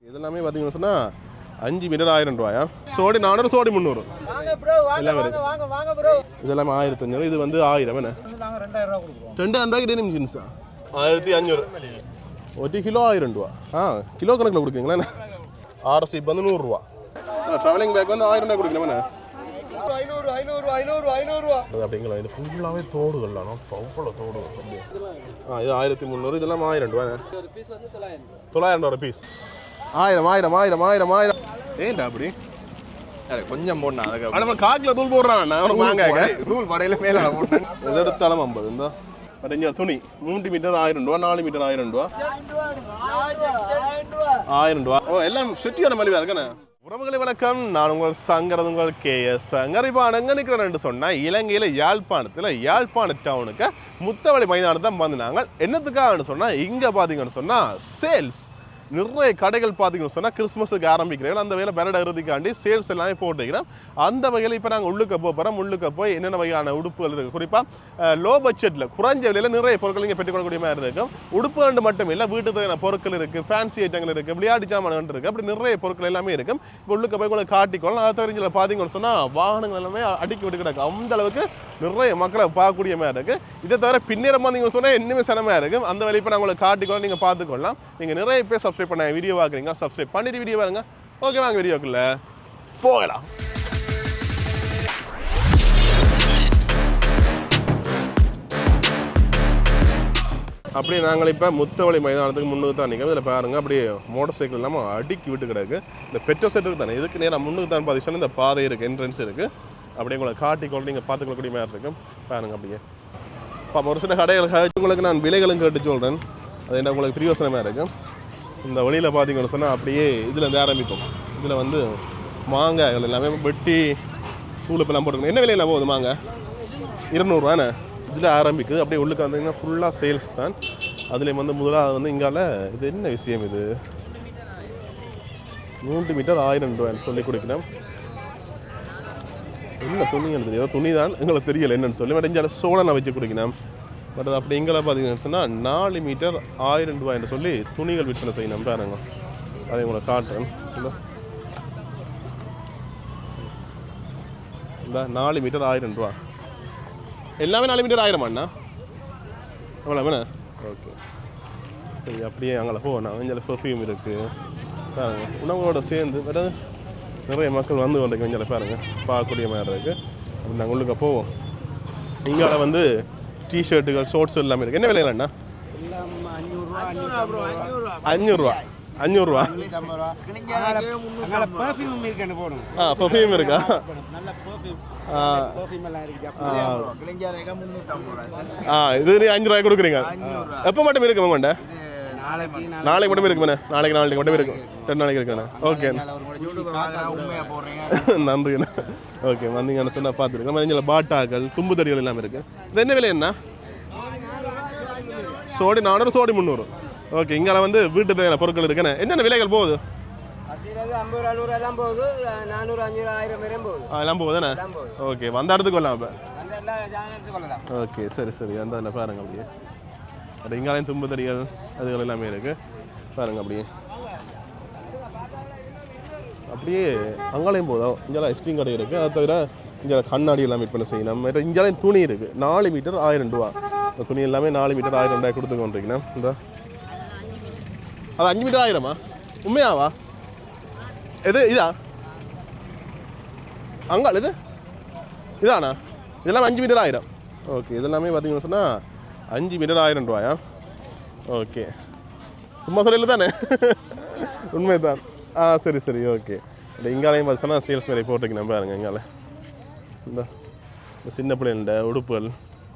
இதெல்லாமே பார்த்தீங்கன்னு சொன்னால் 5 மீட்டர் 1000 ரூபாயா, சோடி 400, சோடி 300 எல்லாம் வருது. இதெல்லாம் 1500, இது வந்து 1000 என்ன 2000 ரூபாய்க்கு டெனிம் ஜீன்ஸா 1500, ஒரு கிலோ 1000 ரூபா. கிலோ கணக்கில் கொடுக்குறீங்களா? RC வந்து 100 ரூபா. ட்ராவலிங் பேக் வந்து 1000 ரூபாய் கொடுக்கலாமே. 500 அப்படிங்களா? இது ஃபுல்லாகவே தோடுகள்லாம் அவ்வளோ தோடுகள். இது 1300, இதெல்லாம் 1000 ரூபாய். 900 ரூபா பீஸ். 1000 ஏன்டா அப்படி கொஞ்சம் போடணும். அதுக்கு காக்கில் தூள் போடுறான். தூள் படையில மேலே போட்டேன். எது எடுத்தாலும் 50 இருந்தா. பட் துணி 3 மீட்டர் 1000 ரூபா, 4 மீட்டர் 1000 ரூபா, 1000 ரூபா. எல்லாம் செட்டியான மலிவாக இருக்கண்ணே. உறவுகளை வணக்கம், நான் உங்கள் சங்கரது, உங்கள் KS சங்கர். இப்போ எங்கே நிற்கிறேன்னு சொன்னால் இலங்கையில் யாழ்ப்பாண டவுனுக்கு முத்தவழி மைதானத்தை வந்தாங்க. என்னத்துக்காகன்னு சொன்னால் இங்கே பார்த்தீங்கன்னு சொன்னால் சேல்ஸ் நிறைய கடைகள் பார்த்தீங்கன்னு சொன்னால் கிறிஸ்மஸுக்கு ஆரம்பிக்கிறீங்க. அந்த வேலை பெரட இறுதிக்காண்டி சேல்ஸ் எல்லாமே போட்டுக்கிறோம். அந்த வகையில் இப்போ நாங்கள் உள்ளுக்க போகிறோம். உள்ளுக்க போய் என்னென்ன வகையான உடுப்புகள் இருக்குது, குறிப்பாக லோ பட்ஜெட்டில் குறைஞ்ச விலையில் நிறைய பொருட்கள் இங்கே பெற்றுக்கொள்ளக்கூடிய மாதிரி இருக்கும். உடுப்புகள் மட்டும் இல்லை, வீட்டு தேவையான பொருட்கள் இருக்குது, ஃபேன்சி ஐட்டங்கள் இருக்குது, விளையாட்டு சாமான்கள் இருக்குது, அப்படி நிறைய பொருட்கள் எல்லாமே இருக்கும். இப்போ உள்ளுக்க போய் உங்களுக்கு காட்டிக்கொள்ளலாம். அதை தவிர பார்த்தீங்கன்னு சொன்னால் வாகனங்கள் எல்லாமே அடுக்கி விட்டு கிடக்கு. அந்த அளவுக்கு நிறைய மக்களை பார்க்கக்கூடிய மாதிரி இருக்குது. இதை தவிர பின்னேறம் பார்த்தீங்கன்னு சொன்னால் இன்னுமே சிரமமாக இருக்கும். அந்த வேலை இப்போ நான் உங்களுக்கு காட்டிக்கொள்ள நீங்கள் பார்த்துக்கொள்ளலாம். நீங்கள் நிறைய பேர் சப்ஸ்கிரைப் பண்ண வீடியோ பார்க்குறீங்க, சப்ஸ்கிரைப் பண்ணிட்டு வீடியோ பாருங்க. ஓகே, வாங்க வீடியோக்குள்ள போகலாம். அப்படியே நாங்கள் இப்போ முத்தவழி மைதானத்துக்கு முன்னுக்கு தான் நிற்கிறோம். இதில் பாருங்கள், அப்படியே மோட்டர் சைக்கிள் இல்லாமல் அடுக்கி விட்டு கிடக்கு. இந்த பெட்ரோல் செட்டுக்கு தானே, இதுக்கு நேரம் முன்னுக்கு தான் பார்த்தீங்கன்னா இந்த பாதை இருக்குது, என்ட்ரன்ஸ் இருக்குது. அப்படியே உங்களை காட்டிக்கொள்ள நீங்கள் பார்த்துக்கொள்ளக்கூடிய மாதிரி இருக்கும். பாருங்கள் அப்படியே ஒரு சில கடைகள் உங்களுக்கு நான் விலைகளும் கேட்டு சொல்கிறேன். அது என்ன உங்களுக்கு பிரியோசனமாக இருக்கும். இந்த வழியில் பார்த்தீங்கன்னு சொன்னால் அப்படியே இதில் இருந்து ஆரம்பிக்கும். இதில் வந்து மாங்காய்கள் எல்லாமே வெட்டி தூளுப்பெல்லாம் போட்டுக்கணும். என்ன விலையில் போகுது மாங்காய்? 200 ரூபாண்ணே. இதில் ஆரம்பிக்குது. அப்படியே உள்ளுக்கு வந்தீங்கன்னா ஃபுல்லாக சேல்ஸ் தான். அதில் வந்து முதலாக வந்து இங்கால இது என்ன விஷயம், இது 3 மீட்டர் 1000 ரூபான்னு சொல்லி கொடுக்கணும். என்ன துணிகள் தெரியாது, துணி தான் எங்களுக்கு தெரியலை என்னென்னு சொல்லி. பட் இங்கே சோழனை வச்சு கொடுக்கணும். பட் அது அப்படி எங்களை பார்த்தீங்கன்னு சொன்னால் 4 மீட்டர் 1000 ரூபாய் என்று சொல்லி துணிகள் விற்பனை செய்யணும். பாருங்க, அதை உங்களை காட்டுறேன். இந்த 4 மீட்டர் 1000 ரூபா எல்லாமே 4 மீட்டர் 1000 அண்ணா. எவ்வளோண்ணே? ஓகே, சரி. அப்படியே அங்கே போகணும். இங்கே பெர்ஃப்யூம் இருக்குது பாருங்க. உணவோட சேர்ந்து வேறு நிறைய மக்கள் வந்து கொண்டு கொஞ்சம் பாருங்க, பார்க்கக்கூடிய மாதிரி இருக்குது. அப்படி நாங்கள் உள்ளுக்க போவோம். இங்கே வந்து டிஷர்ட்டுகள், ஷோர்ட்ஸ் எல்லாமே இருக்குது. என்ன விலையிலண்ணா? 500 ரூபா. 500 ரூபா. பெர்ஃப்யூம் இருக்கா? இது 5 ரூபாய் கொடுக்குறீங்க. எப்போ மட்டும் இருக்கு உங்கள்கிட்ட? நாளைக்கு மட்டும் இருக்குண்ணே. நாளைக்கு மட்டும் இருக்கும். 2 நாளைக்கு இருக்குண்ணே. ஓகே, நன்றிண்ணா. ஓகே, வந்தீங்கன்னு சொன்னால் பார்த்துருக்கோம். இங்கே பாட்டாக்கள், தும்பு தடிகள் எல்லாமே இருக்குது. இது என்ன விலை என்ன? சோடி 400, சோடி 300. ஓகே, இங்கே வந்து வீட்டு தேவையான பொருட்கள் இருக்குண்ணே. என்னென்ன விலைகள் போகுது? 50 எல்லாம் போகுது. 400, 500, 1000 வரையும் போகுது. எல்லாம் போகுதுண்ணே. ஓகே, வந்த இடத்துக்கு வரலாம் இப்போ. ஓகே, சரி. அந்த அதில் பாருங்கள் அப்படியே. அது இங்காலையும் தும்பு தடிகள் அதுகள் எல்லாமே இருக்குது. பாருங்கள் அப்படியே அங்காலையும் போதும். இங்கெல்லாம் ஐஸ்கிரீம் கடை இருக்குது. அதை தவிர இங்கே கண்ணாடி எல்லாம் விற்பனை செய்யணும். இங்கேயும் துணி இருக்குது. 4 மீட்டர் 1000 ரூபா. இந்த துணி எல்லாமே 4 மீட்டர் 1000 ரூபாய் கொடுத்து கொண்டிருக்கீங்க. இந்த அது 5 மீட்டர் 1000மா? உண்மையாவா? எது இதா? அங்காள் இதாண்ணா? இதெல்லாம் 5 மீட்டர் 1000. ஓகே, இதெல்லாமே பார்த்தீங்கன்னு சொன்னால் 5 மீட்டர் 1000 ரூபாயா? ஓகே, சும்மா சொல்லல தானே? உண்மை தான். சரி. ஓகே, இந்த இங்காலையும் பார்த்தீங்கன்னா சேல்ஸ் வேலை போட்டிருக்கேன் பாருங்க. இங்கால இந்த சின்ன பிள்ளைகள உடுப்புகள்,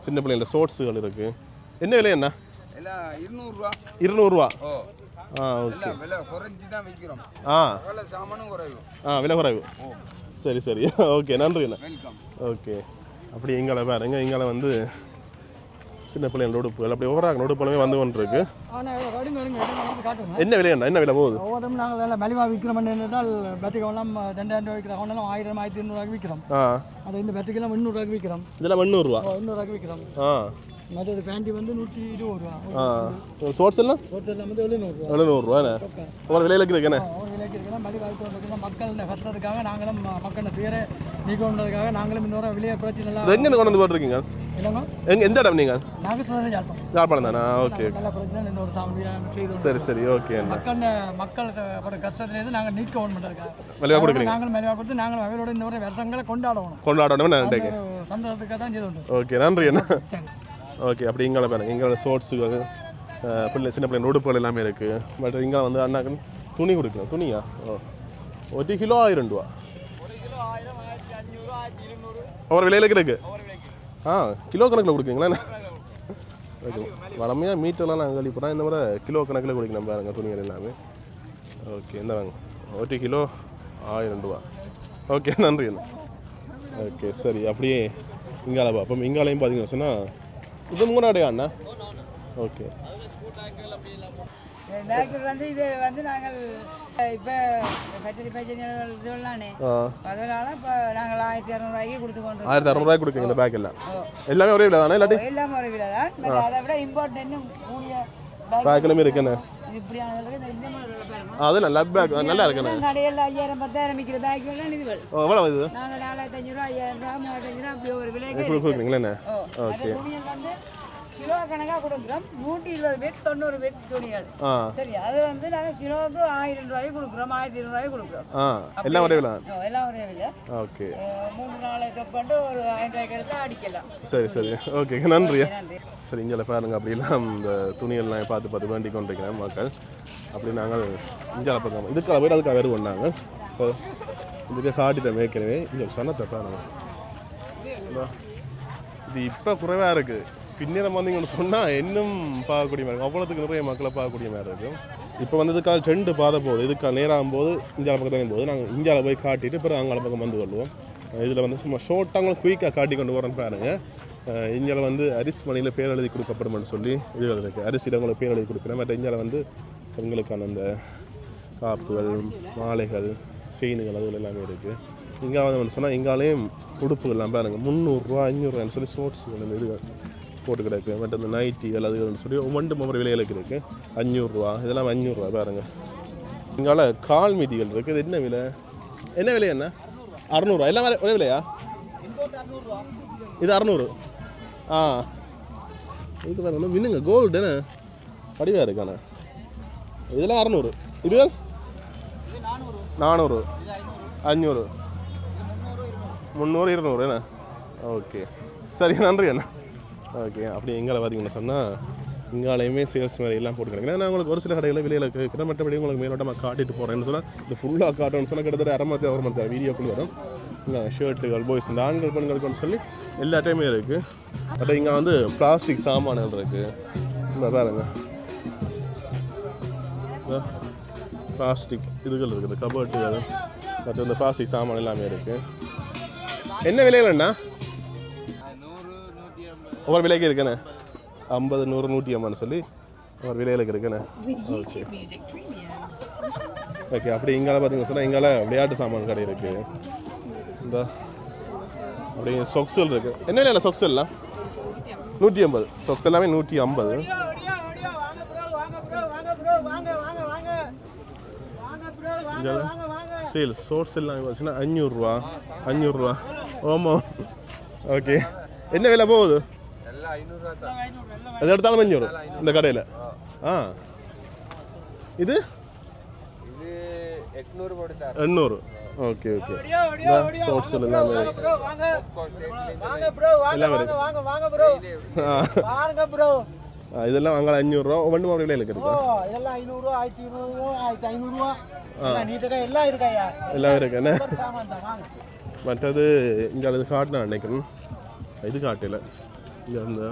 சின்ன பிள்ளைகள ஷோர்ட்ஸுகள் இருக்குது. என்ன விலை என்ன? 200 ரூபா. ஓகே, விலை குறைஞ்சி தான் விற்கிறோம். விலை குறைவு. சரி. ஓகே, நன்றிண்ணா. ஓகே, அப்படி எங்களை பாருங்க. எங்களை வந்து சின்ன பிள்ளைங்களோட உடுப்புகள் அப்படி ஓவராக உடுப்புகளுமே வந்து கொண்டு இருக்கு. என்ன விலையா? என்ன விலை போகுது? நாங்கள் மலிவாக விற்கிறோம். என்றால் பேத்துக்கெல்லாம் 2000 ரூபாய் விற்கிறோம். 1000, 1200 ரூபாய்க்கு விற்கிறோம். அது இந்த பேத்துக்கெல்லாம் 800 ரூபாய்க்கு விற்கிறோம். இதெல்லாம் 800 ரூபா. 800 ரூபாய்க்கு விற்கிறோம். மற்றது பேண்டி வந்து 120 ரூபா. ஷோர்ட்ஸ் எல்லாம்? ஷோர்ட்ஸ் எல்லாம் வந்து 700 ரூபா. 700 ரூபாண்ணே. ஒரு விலையில் இருக்குதுண்ணே. விலைக்கு இருக்கலாம் மலிவாக கொண்டிருக்கிறோம். மக்கள் இந்த கஷ்டத்துக்காக நாங்களும் மக்கள் பேரை நீக்கணுன்றதுக்காக நாங்களும் இன்னொரு விலையை குறைச்சி நல்லா எங்கேருந்து கொண்டு வந்து போட்டிருக்கீங்க? இல்லைங்க எந்த இடம் நீங்கள்? நாங்கள் சொன்னது யாழ்ப்பாணம். யாழ்ப்பாணம் தானா? ஓகே. நல்லா குறைச்சி இன்னொரு சாமி செய்து சரி ஓகே. மக்கள் கஷ்டத்துலேருந்து நாங்கள் நீக்க பண்ணுறதுக்காக மலிவாக கொடுக்குறீங்க. நாங்களும் மலிவாக கொடுத்து நாங்களும் அவரோட இந்த ஒரு வருஷங்களை கொண்டாடணும் நான் ஒரு சந்தோஷத்துக்காக தான் செய்து கொண்டு. ஓகே நன்றி அண்ணா. சரி ஓகே அப்படி இங்கே பாருங்க இங்கே ஷோர்ட்ஸுகள் பிள்ளை சின்ன பிள்ளை உடுப்புகள் எல்லாமே இருக்குது. பட் இங்கே வந்து அண்ணாக்கு துணி கொடுக்கணும். துணியா? ஓ 1 கிலோ 1000 ரூபா ஒவ்வொரு விலையில இருக்கு. கிலோ கணக்கில் கொடுக்குங்களா? ஓகே வளமையாக மீட்டர்லாம் நாங்கள் கழிப்போம். இந்த மாதிரி கிலோ கணக்கில் கொடுக்கணும் பாருங்க துணிகள் எல்லாமே. ஓகே இந்த வாங்க 1 கிலோ 1000 ரூபா. ஓகே நன்றி அண்ணா. ஓகே சரி அப்படியே இங்கால பார்ப்போம். இங்காலையும் பார்த்தீங்கன்னு சொன்னால் இது முன்னாடியா அண்ணா? ஓகே பேக்கெட் வந்து இது வந்து நாங்கள் இப்போ ஃபேக்டரி பைஜனிகள் இதுலானே அதனால இப்போ நாங்கள் 1200 ரூபாய்க்கு கொடுத்து கொண்டு 1600 ரூபாய்க்கு கொடுக்குங்க இந்த பேக் எல்லாம். எல்லாமே ஒரே விலை தானே? இல்லாட்டி எல்லாமே ஒரு விலை தான். அதை விட இம்பார்ட்டன் இன்னும் கூடிய பேக்கிலுமே இருக்குண்ணே. இப்படியான இந்த மாதிரி பாருங்க. அது நல்ல பேக் நல்லா இருக்குண்ணே. கடையில் 5000 10,000 விற்கிற பேக் எல்லாம் இதுகள் எவ்வளோ இது? நாங்கள் 4500 ரூபா 5000 ரூபா 3000 ரூபா அப்படி ஒரு விலைக்கு கொடுக்குறீங்களே? ஓகே துணிகள் வந்து கிலோ கணக்காக கொடுக்குறோம். 120 பேர் 90 பேர் துணிகள். சரி அது வந்து நாங்கள் கிலோவுக்கு 1000 ரூபாய்க்கு கொடுக்குறோம் 1200 ரூபாய்க்கு கொடுக்குறோம். எல்லாம் ஒரே விலை? எல்லாம் ஒரே விலை. ஓகே 3-4 கப் பண்ணிட்டு ஒரு 1000 ரூபாய்க்கு எடுத்து அடிக்கலாம். சரி ஓகே நன்றி. சரி இங்கே பாருங்க அப்படிலாம் இந்த துணியெல்லாம் பார்த்து வேண்டி கொண்டிருக்கிறேன் மக்கள். அப்படி நாங்கள் இங்கே பக்கம் இதுக்காக போய்ட்டு அதுக்காக வேறு கொண்டாங்க. இப்போ இதுக்கு காட்டிட்டேன் ஏற்கனவே. இங்கே சொன்னத்தை பாருங்க இது இப்போ குறைவாக இருக்குது. பின்னேறம் வந்தீங்கன்னு சொன்னால் இன்னும் பார்க்கக்கூடிய மாதிரி இருக்கும். அவ்வளோத்துக்கு நிறைய மக்களை பார்க்கக்கூடிய மாதிரி இருக்கும். இப்போ வந்து இதுக்கால் ட்ரெண்டு பாதை போகுது. இதுக்கால் நேராகும் போது இந்தியாவில் பக்கத்தாங்க போது நாங்கள் இந்தியாவில் போய் காட்டிட்டு பிறகு அங்கே பக்கம் வந்து கொள்வோம். இதில் வந்து சும்மா ஷோர்ட்டாக குயிக்காக காட்டி கொண்டு வரேன்னு பாருங்கள். இந்தியாவில் வந்து அரிசி மணியில் பேர் எழுதி கொடுக்கப்படுமென்னு சொல்லி இது இருக்குது. அரிசியிடங்களுக்கு பேர் எழுதி கொடுக்குறேன். மற்ற இந்தியாவில் வந்து பெண்களுக்கான அந்த காப்புகள் மாலைகள் செயினுகள் அதுகள் எல்லாமே இருக்குது. இங்கே வந்து சொன்னால் இங்காலேயும் உடுப்புகள்லாம் பாருங்க 300 ரூபா 500 ரூபான்னு சொல்லி ஷோர்ட்ஸுகள் இது போட்டு கிடக்கு. பட் இந்த நைட்டி அதுன்னு சொல்லி ஒவ்வொரு விலைகளுக்கு இருக்குது. 500 ரூபா இதெல்லாம் 500 ரூபா பாருங்க. இங்கால கால் மீதிகள் இருக்குது. இது என்ன விலை? என்ன விலை? என்ன 600 ரூபா எல்லாம் ஒரே விலையா? இது 600. இது பாருங்க மின்னுங்க கோல்டுன்னு படிவாக இருக்காண்ணா. இதெல்லாம் 600. இது 400 500 300 200 என்ன? ஓகே சரி நன்றி அண்ணா. ஓகே அப்படி எங்களை பார்த்தீங்கன்னு சொன்னால் இங்காலையுமே சேல்ஸ் மாதிரி எல்லாம் போட்டு கிடைக்கிறேன். நான் உங்களுக்கு ஒரு சில கடைகளில் விலையில் இருக்கிற மற்றபடி உங்களுக்கு மேலோட்டமாக காட்டிட்டு போகிறேன்னு சொன்னால் இது ஃபுல்லாக காட்டணும்னு சொன்னால் கிட்டத்தட்ட 1 மணி நேரம் வீடியோக்குள்ளே வரும். இங்கே ஷர்ட்டுகள் பாய்ஸ் இந்த ஆண்கள் பெண்களுக்குன்னு சொல்லி எல்லா டைமே இருக்குது. பட் இங்கே வந்து பிளாஸ்டிக் சாமான்கள் இருக்குது. இந்த பாருங்க பிளாஸ்டிக் இதுகள் இருக்குது. கபர்ட்டுகள் மற்ற இந்த பிளாஸ்டிக் சாமான் எல்லாமே இருக்குது. என்ன விலையிலண்ணா? ஒவ்வொரு விலைக்கு இருக்குண்ணே 50 100 150 சொல்லி ஒவ்வொரு விலைகளுக்கு இருக்குண்ணே. ஓகே ஓகே அப்படி இங்கால பார்த்தீங்கன்னு சொன்னால் இங்கால விளையாட்டு சாமான் கடை இருக்குது. இந்த அப்படி சொக்ஸல் இருக்குது. என்ன விலையில சொக்ஸல்லாம்? 150. சொக்ஸ் எல்லாமே 150. சேல் ஷோர்ட்ஸ் எல்லாம் வச்சுன்னா 500 ரூபா 500 ரூபா. ஆமாம் ஓகே என்ன விலை போகுது? எது எடுத்தாலும் 500 இந்த கடையில். இது 800. ஓகே ஓகே ஷோர்ட்ஸ் எல்லாமே இதெல்லாம் வாங்கலாம் 500 ரூபா. ஒன்று விலையில் இருக்குது. இதெல்லாம் 500 ரூபா 1500 ரூபா எல்லாம் இருக்காயா? எல்லாம் இருக்கு என்ன? மற்றது இங்கே அது காட்டினா நினைக்கணும். இது காட்டையில் இங்கே அந்த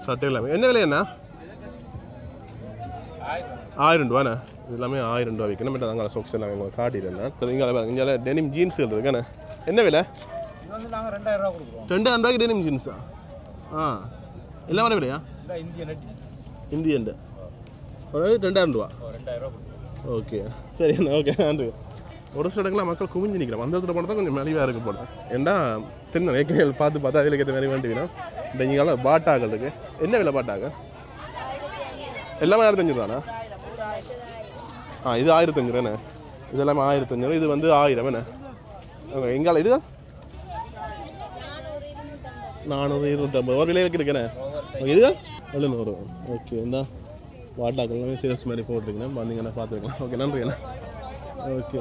சட்டை எல்லாமே என்ன விலையண்ணா? 1000 ரூபாண்ணா. இது எல்லாமே 1000 ரூபா விற்கணும். மற்ற அங்கே சொக்ஸ் எல்லாம் உங்களுக்கு காட்டிடுறேன். இங்கே டெனிம் ஜீன்ஸுகள் இருக்குண்ணே. என்ன விலை? 2000 ரூபா கொடுக்குறோம். 2000 ரூபாய்க்கு டெனிம் ஜீன்ஸா? எல்லாம் வர விலையா? இந்தியன் ஒரு 2000 ரூபா. ஓகே சரி அண்ணா. ஓகே நன்றி. ஒரு சில இடங்களில் மக்கள் குவிஞ்சு நிற்கிறோம். அந்த இடத்துல போனால் தான் கொஞ்சம் மலிவாக இருக்க போல. ஏன்னா தென்னை ஏற்கனவே பார்த்து அதில் ஏற்ற மாதிரி வேண்டிவிடும். இங்கே பாட்டாக்கள் இருக்குது. என்ன விலை பாட்டாங்க? எல்லாமே 1500 ரூபாண்ணா. இது 1500 ரூபாண்ணே. இதெல்லாம் 1500. இது வந்து 1000 என்ன எங்கால இது 400 250 ஒரு விலைக்கு இருக்குண்ணே. இது 700. ஓகே இந்த வாட்டாக்கள் எல்லாமே சேல்ஸ் மாதிரி போட்டிருக்கேன், வந்தீங்கன்னா பார்த்துருக்கலாம். ஓகே நன்றி அண்ணா. ஓகே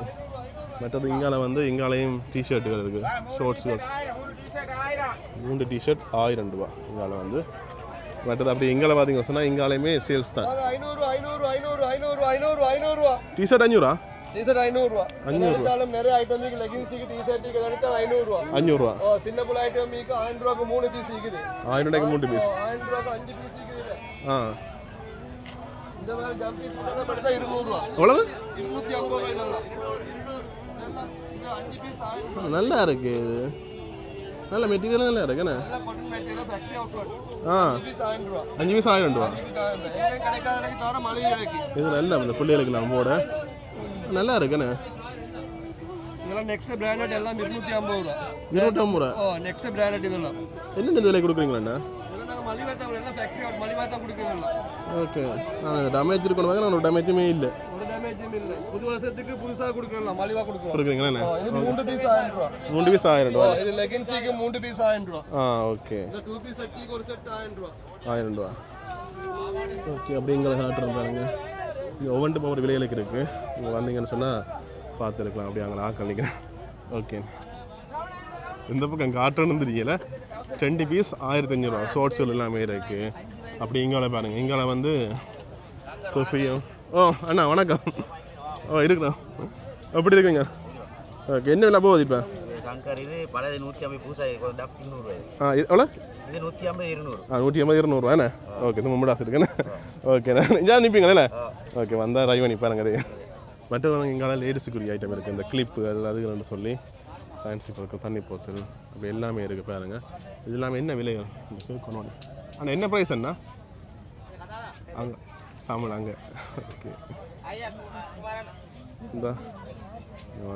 மற்றது இங்கால வந்து இங்காலையும் டிஷர்ட்டுகள் இருக்குது, ஷோர்ட்ஸுகள் 3 டிஷர்ட் 1000 ரூபா இங்கால வந்து. மற்றது அப்படி இங்கால பார்த்தீங்கன்னு சொன்னால் இங்காலையுமே சேல்ஸ் தான். 500 டிஷர்ட் 500 டீஷர்ட் 500 ரூபா. 500 எடுத்தாலும் நிறைய ஐட்டம் இருக்கு, லெகின்ஸ் இருக்கு, டீஷர்ட் இருக்கு, எடுத்தா 500 ரூபா. 500 ரூபா. சின்ன புள்ள ஐட்டம் இருக்கு 1000 ரூபாய்க்கு 3 பீஸ் இருக்குது. 1000 ரூபாய்க்கு 3 பீஸ். 1000 ரூபாய்க்கு 5 பீஸ் இருக்குது. இந்த மாதிரி ஜம்ப் பீஸ் எல்லாம் எடுத்தா 200 ரூபா. எவ்வளவு? 250 ரூபாய் இதெல்லாம். இது 5 பீஸ் 1000 ரூபா. நல்லா இருக்கு இது, நல்ல மெட்டீரியல் நல்லா இருக்குண்ணே. நல்ல cotton material factory outlet. 5 piece 1000 ரூபா. 5 பீஸ் 1000 ரூபா. எங்க கிடைக்காதனக்கு தவிர மளிகை கடைக்கு. இது நல்ல இந்த பிள்ளைகளுக்கு நான் போட நல்லா இருக்குண்ணே. இதெல்லாம் நெக்ஸ்ட் பிராண்டட் எல்லாம் 250 ரூபா. 250 ரூபா. நெக்ஸ்ட் பிராண்டட் இதெல்லாம். என்னென்ன இந்த விலை கொடுக்குறீங்களாண்ணா? இதெல்லாம் நாங்கள் மலிவாக தான் எல்லாம் ஃபேக்டரி அவுட் மலிவாக தான் கொடுக்குறதெல்லாம். ஓகே நான் டேமேஜ் இருக்கணும், நான் ஒரு டேமேஜுமே இல்லை. ஒரு டேமேஜும் இல்லை. புது வருஷத்துக்கு புதுசாக கொடுக்குறலாம், மலிவாக கொடுக்குறோம். கொடுக்குறீங்களா? இது 3 பீஸ் 1000 ரூபா. 3 பீஸ் 1000 ரூபா. இது லெகின்ஸுக்கு 3 பீஸ் 1000 ரூபா. ஓகே. இந்த 2 பீஸ் செட்டுக்கு ஒரு செட் 1000 ரூபா. 1000 ரூபா. ஓகே அப்படி எங்களை காட்டுறோம் பாருங்க. இங்கே ஒவ்வொன்றும் ஒரு விலைகளுக்கு இருக்குது, இங்கே வந்தீங்கன்னு சொன்னால் பார்த்துருக்கலாம். அப்படி அங்கே நான் கழிக்கிறேன். ஓகே இந்த பக்கம் காட்டணும்னு தெரியல. 20 பீஸ் 1500 ரூபா. ஷார்ட்ஸுகள் எல்லாமே இருக்குது. அப்படி இங்கால பாருங்கள், இங்கால வந்து தொஃபியும். அண்ணா வணக்கம். இருக்குண்ணா, எப்படி இருக்குங்க? ஓகே என்ன விலை போகுது இப்போ? இது பழைய 150 பூசா 200 எவ்வளோ? இது 150 200. 150 200 என்ன? ஓகே இது மும்முடாஸ் இருக்குண்ணே. ஓகேண்ணா இங்கே நிற்பீங்களே? ஓகே வந்தால் ரைவ் நிற்பாருங்க. அது மற்றது இங்கால லேடிஸுக்குரிய ஐட்டம் இருக்குது, இந்த கிளிப்புகள் அதுன்னு சொல்லி ஃபேன்சி பொருட்கள், தண்ணி போத்தல் அப்படி எல்லாமே இருக்குது பாருங்க. இது எல்லாமே என்ன விலைகள் கொண்டு? ஆனால் என்ன ப்ரைஸ் அண்ணா? அங்கே தமிழ் அங்கே. ஓகே இந்த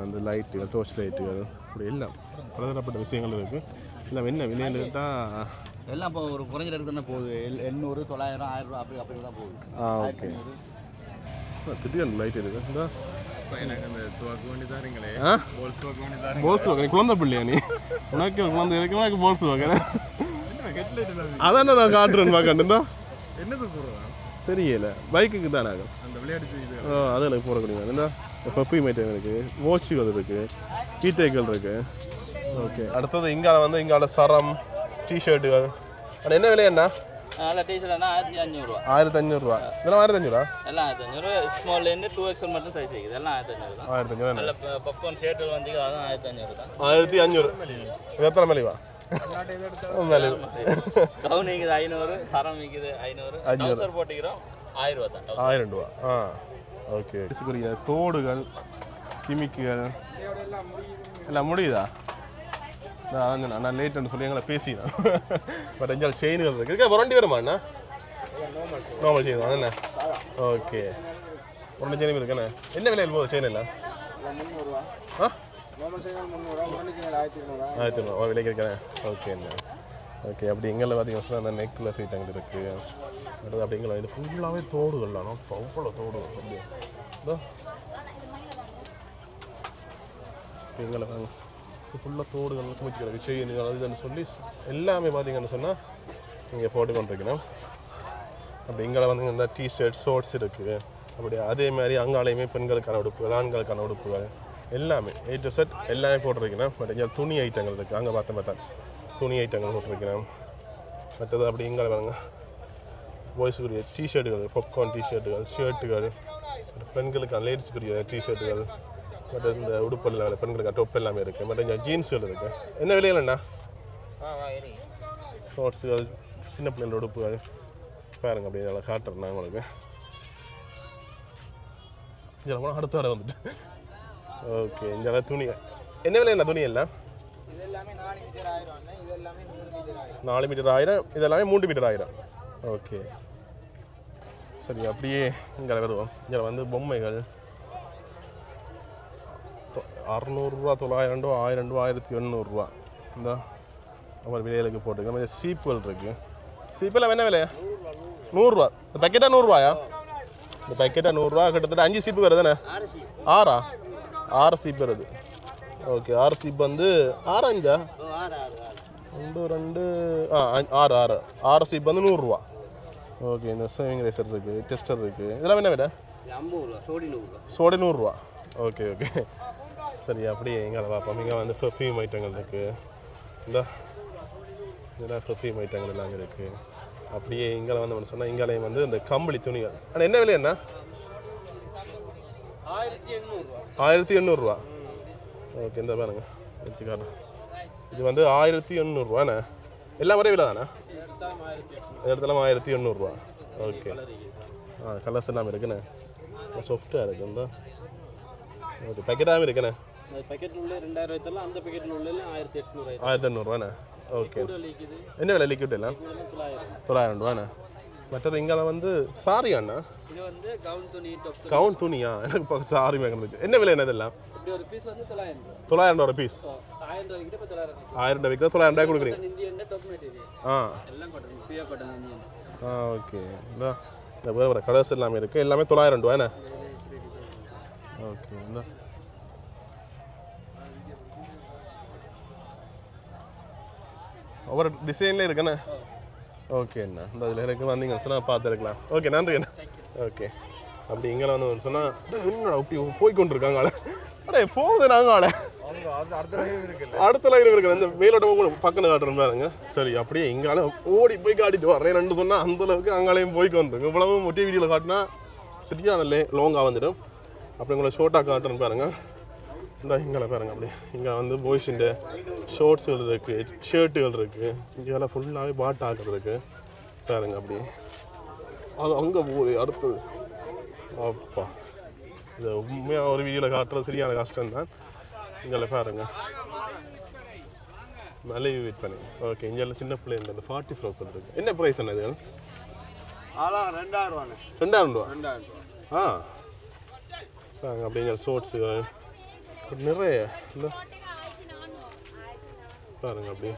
வந்து லைட்டுகள், டோர்ச் லைட்டுகள் அப்படி எல்லாம் பலதரப்பட்ட விஷயங்கள் இருக்குது. எல்லாம் என்ன விலைன்னு கேட்டால் எல்லாம் இப்போ ஒரு குறைஞ்ச ரேட்டு தானே போகுது. 800 900 1000 ரூபா அப்படி அப்படி தான் போகுது. ஓகே திடீர்னு லைட் இருக்குது. இந்த போல்ஸ் வாங்க குழந்தை பிள்ளையா நீ? உனக்கு ஒரு குழந்தை இருக்கு, உனக்கு போல்ஸ் வாங்க. அதான் நான் காட்டுறேன் பார்க்கண்டா. என்னது போடுறேன் தெரியல, பைக்குக்கு தானே அந்த விளையாட்டு. அதில் போடக்கூடிய இந்த பர்ஃப்யூம் ஐட்டம் இருக்குது, வாட்சுகள் இருக்குது, கீட்டைகள் இருக்குது. ஓகே அடுத்தது இங்கால வந்து இங்கால சரம் டிஷர்ட்டுகள். ஆனால் என்ன விலையண்ணா? நல்ல டீஷர்ட்னா 1500 ரூபா. 1500 ரூபா. இதெல்லாம் 1500 எல்லாம் 1500. ஸ்மால்லேருந்து 2XL மட்டும் சைஸ் இருக்குது. எல்லாம் 1500 தான். 1500 நல்ல பப்கார்ன் ஷர்ட்டுகள் வந்து அதான் 1500 தான். 1500. எத்தனை மலிவா? கவுன் இருக்குது 500, சரம் இருக்குது 500, டவுசர் போட்டுக்கிறோம் 1000 ரூபா தான். 1000 ரூபா. ஓகே இதுக்குரிய தோடுகள், சிமிக்குகள் எல்லாம் முடியுதா? நான் லேட்டுன்னு சொல்லி எங்களை பேசினேன். பட் அஞ்சால் செயின்கள் இருக்குது. வரண்டி வருமாண்ணா? நார்மல் செயின் தான் என்ன? ஓகே 1 செயின் இருக்குண்ணே. என்ன விலையில் போகுது செயின் எல்லாம்? 1200 ரூபா விலைக்கு இருக்கிறேன். ஓகேண்ணா. ஓகே அப்படி எங்களை பார்த்தீங்கன்னா அந்த நெக்லஸ் ஐட்டங்கள் இருக்குது. அடுத்து அப்படி எங்களை இது ஃபுல்லாகவே தோடுகள்லாம் அவ்வளோ தோடுகள் அப்படியே எங்களை வாங்க ஃபுல்லாக தோடுகள் குமிச்சிக்கிற விஷயங்கள் அதுன்னு சொல்லி எல்லாமே பார்த்தீங்கன்னு சொன்னால் இங்கே போட்டுக்கொண்டிருக்கணும். அப்படி இங்கே வந்து இந்த டிஷர்ட் ஷார்ட்ஸ் இருக்குது. அப்படி அதே மாதிரி அங்காலையுமே பெண்களுக்கான உடுப்புகள், ஆண்களுக்கான உடுப்புகள் எல்லாமே A to Z எல்லாமே போட்டிருக்கணும். பட் இங்கே துணி ஐட்டங்கள் இருக்குது. அங்கே பார்த்தா துணி ஐட்டங்கள் போட்டிருக்கணும். மற்றது அப்படி இங்கே வாங்க பாய்ஸுக்குரிய டிஷர்ட்டுகள், பாப்கார்ன் டிஷர்ட்டுகள், ஷர்ட்டுகள், பெண்களுக்கான லேடிஸுக்குரிய டிஷர்ட்டுகள், மற்ற இந்த உடுப்பெல்லாம் பெண்களுக்கு டொப் எல்லாமே இருக்குது. மற்ற இங்கே ஜீன்ஸுகள் இருக்குது. என்ன விலையிலண்ணா? ஷார்ட்ஸுகள், சின்ன பிள்ளைங்களோட உடுப்புகள் பாருங்க. அப்படியே நல்லா காட்டுறேன் நான் உங்களுக்கு. இங்கே போனால் அடுத்த வரை வந்துட்டு. ஓகே இங்கே துணி என்ன விலையில துணி எல்லாம்? 4 மீட்டர் 1000, இதெல்லாமே 3 மீட்டர் 1000. ஓகே சரி அப்படியே இங்கே வருவோம். இங்கே வந்து பொம்மைகள் 600 ரூபா, 900 ரூபா, 1000 ரூபா, 1800 ரூபா. இந்த அப்புறம் விலைகளுக்கு போட்டுருக்கோம். கொஞ்சம் சீப்புகள் இருக்குது. சீப்பெல்லாம் என்ன விலையா? 100 ரூபா. இந்த பேக்கெட்டாக 100 ரூபாயா? இந்த பேக்கெட்டாக 100 ரூபா. கிட்டத்தட்ட 5 சீப்பு வருது தானே? 6 6 சீப் வருது. ஓகே 6 சீப் வந்து 6 5 2 2 6 சீப் வந்து 100 ரூபா. ஓகே இந்த சேவிங் ரேசர் இருக்குது, டெஸ்டர் இருக்குது. இதெல்லாம் என்ன விட 50 ரூபா, சோடி 100 ரூபா. சோடி 100 ரூபா. ஓகே ஓகே சரி. அப்படியே எங்களை பார்ப்போம். இங்கே வந்து பெர்ஃப்யூம் ஐட்டங்கள் இருக்குது. இந்த இதெல்லாம் பெர்ஃப்யூம் ஐட்டங்கள் எல்லாம் இருக்குது. அப்படியே இங்கே வந்து சொன்னால் இங்காலையும் வந்து இந்த கம்பளி துணிகள். ஆனால் என்ன விலை என்ன? 1800 ரூபா. ஓகே இந்த பாருங்க வச்சுக்காரன். இது வந்து 1800 ரூபாண்ணே. எல்லாம் ஒரே விலை தானே? இடத்துலாம் 1800 ரூபா. ஓகே கலர்ஸ் எல்லாம் இருக்குண்ணே. சாஃப்டாக இருக்குது இந்த. ஓகே பேக்கெட்டாகவும் இருக்குண்ணே. பேக்கெட்டில் உள்ள 2000 ரூபாய், அந்த பேக்கெட்டில் உள்ள 1800. 1800 ரூபாண்ணே. ஓகே என்ன விலை லிக்விட் எல்லாம்? 900 ரூபாண்ணே. மற்றது இங்கே வந்து சாரி அண்ணா, இது வந்து கவுன் துணியா? எனக்கு இப்போ சாரி மேக்கிறது. என்ன விலை என்ன இதெல்லாம்? இப்படி ஒரு பீஸ் வந்து 900 ரூபா பீஸ். 1000 ரூபாய்க்கு இப்போ 900. 1000 ரூபாய்க்கு 900 ரூபாய் கொடுக்குறீங்க. Indian top material. எல்லாம் cotton, pure cotton Indian. Okay இந்த வேறு வேறு கலர்ஸ் எல்லாமே இருக்குது. எல்லாமே 900 ரூபாண்ணே. ஓகே இந்த ஒவ்வொரு டிசைன்லேயும் இருக்குண்ணே. ஓகே அண்ணா இந்த இதில் எனக்கு வந்தீங்கன்னு சொன்னால் பார்த்துருக்கலாம். ஓகே நன்றி அண்ணா. ஓகே அப்படி இங்கே வந்து சொன்னால் என்னடா அப்படி போய்கொண்டிருக்காங்க ஆளை. அடே போகுது நாங்கள் ஆளை அடுத்த லைன் இருக்கிற இந்த மேலோட்டம் கூட பக்கம் காட்டுறோம் பாருங்க. சரி அப்படியே இங்கால ஓடி போய் காட்டிட்டு வரேன் ரெண்டு சொன்னால் அந்தளவுக்கு அங்காலையும் போய்க்கு வந்துருங்க. இவ்வளவு ஒட்டி வீடியோவில் காட்டினா சரியான லாங்காக வந்துடும். அப்படி உங்களை ஷோர்ட்டாக காட்டுறேன்னு பாருங்கள். இந்த இங்கே பாருங்கள். அப்படி இங்கே வந்து பாய்ஸுண்டு ஷோர்ட்ஸுகள் இருக்குது, ஷர்ட்டுகள் இருக்குது. இங்கெல்லாம் ஃபுல்லாகவே பாட் ஆக்கிறது இருக்குது பாருங்க. அப்படி அது அங்கே போகுது அடுத்தது. அப்பா இது உண்மையாக ஒரு வீடியோவில் காட்டுறது சரியான கஷ்டம்தான். இங்கே பாருங்க மலையை வெயிட் பண்ணி. ஓகே இங்கே சின்ன பிள்ளைங்க இந்த 40 ஃப்ரோக் இருக்குது. என்ன ப்ரைஸ் என்ன இது? 2000 ரூபா. 2000 ரூபா. அப்படிங்கிற ஷோர்ட்ஸுகள் நிறைய இந்த பாருங்க. அப்படி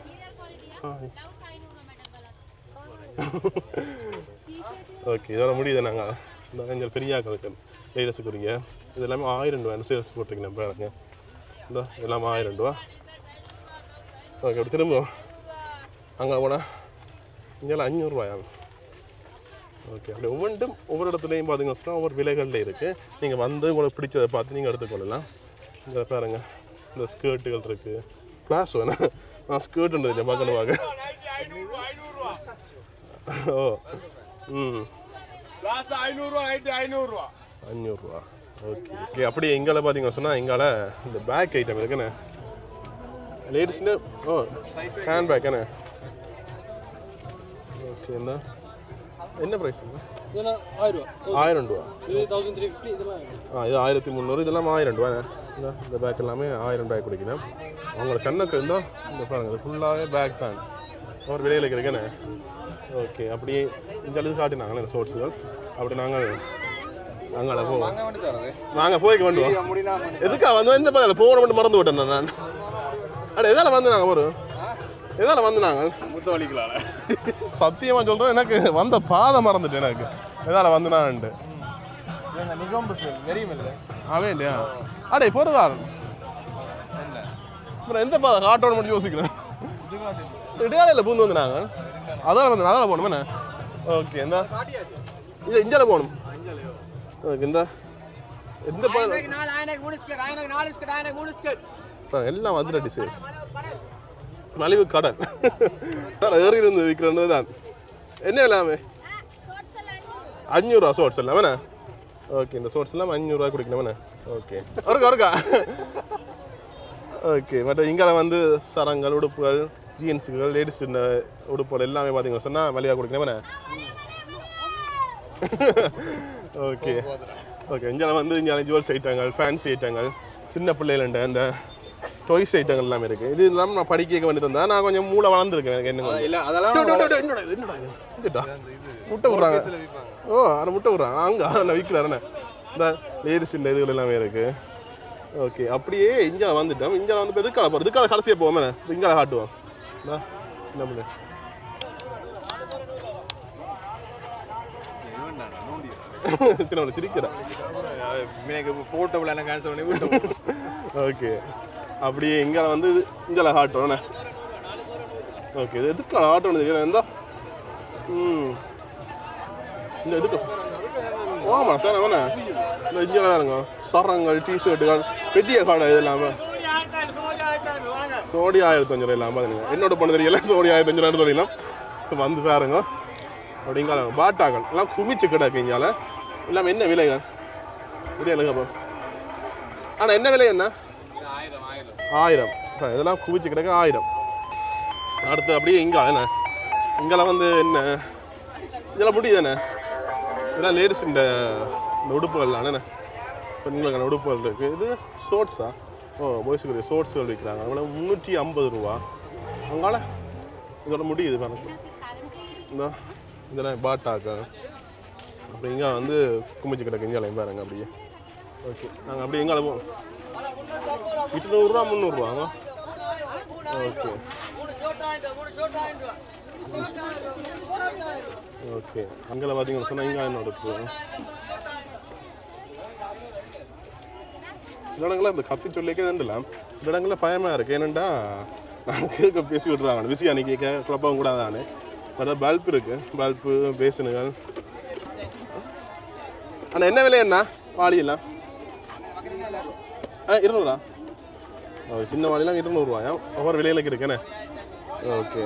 ஓகே இதோட முடியுது. நாங்கள் இந்த எங்கள் பெரியாக்களுக்கு லேடிஸுக்குரிய இது எல்லாமே 1000 ரூபா சேல்ஸ் போட்டிருக்கேன் பாருங்க. இந்த எல்லாமே 1000 ரூபா. ஓகே அப்படி திரும்புவோம். அங்கே போனால் இங்கெல்லாம் 500 ரூபாயாகும். ஓகே அப்படி ஒவ்வொன்றும் ஒவ்வொரு இடத்துலையும் பார்த்தீங்கன்னு சொன்னால் ஒவ்வொரு விலைகளில் இருக்குது. நீங்கள் வந்து உங்களுக்கு பிடிச்சதை பார்த்து நீங்கள் எடுத்துக்கொள்ளலாம். இங்கே பாருங்கள் இந்த ஸ்கர்ட்டுகள் இருக்குது. கிளாஸ் வேணாம் நான் ஸ்கர்ட்டுன்னு பார்க்கணும் பார்க்க. ஓ ம் 500 ரூபா. ஓகே ஓகே அப்படியே எங்களை பார்த்தீங்கன்னு சொன்னால் எங்கால இந்த பேக் ஐட்டம் இருக்குண்ணே. லேடிஸ்னு ஹேண்ட் பேக்குண்ணே. ஓகே என்ன ப்ரைஸுங்க? 1000 ரூபா. இது 1300. இதெல்லாம் 1000 ரூபாண்ணே. இந்த பேக் எல்லாமே 1000 ரூபாய் கொடுக்கணும். அவங்களோட கண்ணுக்கு இருந்தால் இந்த பாருங்கள் இது ஃபுல்லாகவே பேக் தான் ஒரு விலையில் இருக்குண்ணே. ஓகே அப்படியே இந்த அளவுக்கு காட்டினாங்களே இந்த ஷோர்ட்ஸுகள். அப்படி நாங்கள் அங்கே போவோம். நாங்கள் போய்க்கு வந்துடுவோம். எதுக்காக வந்து எந்த பதில் போன மட்டும் மறந்து விட்டேன் நான். அட எதால் வந்து நாங்கள் ஒரு எதால் வந்து நாங்கள் முத்த வலிக்கலாம்ல. சத்தியமாக சொல்கிறேன் எனக்கு வந்த பாதை மறந்துட்டேன். எனக்கு எதால் வந்து நான்ட்டு நிகம்பு தெரியும் இல்லை அவன் இல்லையா? அடே பொறுவாரன் எந்த பாதை காட்டோட மட்டும் யோசிக்கிறேன். இடையாலையில் பூந்து வந்து நாங்கள் அதால் போகணும் என்ன. ஓகே இந்த இது இந்தியாவில் போகணும். ஓகே இந்த எந்த பாதை எல்லாம் அதிரடி சேல்ஸ் மலிவு கடன் ஏறி இருந்து விற்கிறது தான். என்ன எல்லாமே 500 ரூபா ஷோர்ட்ஸ் எல்லாம் வேணா. ஓகே இந்த ஷோர்ட்ஸ் எல்லாம் 500 ரூபா குடிக்கணும் வேணா. ஓகே ஒருக்கா ஓகே மற்ற இங்கே வந்து சரங்கள், உடுப்புகள், ஜீன்ஸுகள், லேடிஸ் உடுப்புகள் எல்லாமே பார்த்தீங்கன்னா சொன்னால் மலிவாக குடிக்கணும் வேணா. ஓகே ஓகே இங்கே வந்து இங்கே ஜுவல்ஸ் ஐட்டங்கள், ஃபேன்சி ஐட்டங்கள், சின்ன பிள்ளைகள்ண்ட இந்த டாய்ஸ் ஐட்டங்கள் எல்லாமே இருக்குது. இது இல்லாமல் நான் படிக்க வேண்டியது இருந்தால் நான் கொஞ்சம் மூளை வளர்ந்துருக்கேன். எனக்கு என்ன இல்லை அதெல்லாம் என்னடா முட்டை விட்றாங்க. ஓ அதை முட்டை விட்றாங்க அங்கே நான் விற்கிறாருண்ணே. இந்த லேடிஸ் இந்த இதுகள் எல்லாமே இருக்குது. ஓகே அப்படியே இங்கே வந்துட்டோம். இங்கே வந்து இப்போ இதுக்கால போகிறோம். இதுக்கால கடைசியாக போவோமே இங்கே காட்டுவோம். சின்ன பிள்ளை சின்ன ஒன்று சிரிக்கிறேன் எனக்கு போட்டபிள் கேன்சல் பண்ணி விட்டு ஓகே அப்படியே இங்கே வந்து இங்கே ஆட்டோண்ணே ஓகே இது எதுக்கு ஆட்டோ தெரியல இருந்தா இந்த எதுக்கு ஆமாம் சார் அவனே இந்த இங்கே வேறுங்க சரங்கள் டிஷர்ட்டுகள் பெட்டிய காடை இது இல்லாமல் சோடி 1500 இல்லாமல் பார்த்துங்க என்னோட பொண்ணு தெரியல சோடி 1500 சொல்லிடலாம் வந்து பாருங்க அப்படிங்க பாட்டாக்கள் எல்லாம் குமிச்சு கிடக்கு இங்கால இல்லாமல் என்ன விலைகள் இப்படி எனக்கு ஆனால் என்ன விலை என்ன 1000 இதெல்லாம் குவிச்சு கிடக்கு 1000 அடுத்து அப்படியே இங்கே என்ன இங்கெல்லாம் வந்து என்ன இதெல்லாம் முடியுதானே இதெல்லாம் லேடிஸ் இந்த உடுப்புகள்லாம் என்ன பெண்களுக்கான உடுப்புகள் இருக்குது இது ஷோர்ட்ஸா பாய்ஸுக்குரிய ஷோர்ட்ஸ்கள் விற்கிறாங்க அவ்வளோ 350 ரூபா அங்கால இதோட முடியுது பாருங்க இந்த இதெல்லாம் பாட்டாக்கா அப்படி இங்கே வந்து குமிச்சு கிடக்கு இங்கேலையும் பாருங்க அப்படியே ஓகே நாங்கள் அப்படியே எங்கே போவோம் 200 300 ஓகே ஓகே அங்கே பார்த்தீங்கன்னு சொன்னால் இங்கே என்ன இருக்கு சில இடங்களில் இந்த கத்தி சொல்லிக்கே தண்டலாம் சில இடங்களில் பயமாக இருக்குது ஏனெண்டா நான் கேட்க பேசி விட்றாங்க விசி அன்றைக்கி குழப்பம் கூடாதானே அதாவது பல்ப் இருக்குது பல்ப்பு பேசனுகள் ஆனால் என்ன விலை என்ன வாடியெல்லாம் 200 சின்ன வாடிலாம் 200 ரூபாயா ஒவ்வொரு விலையில இருக்குண்ணே ஓகே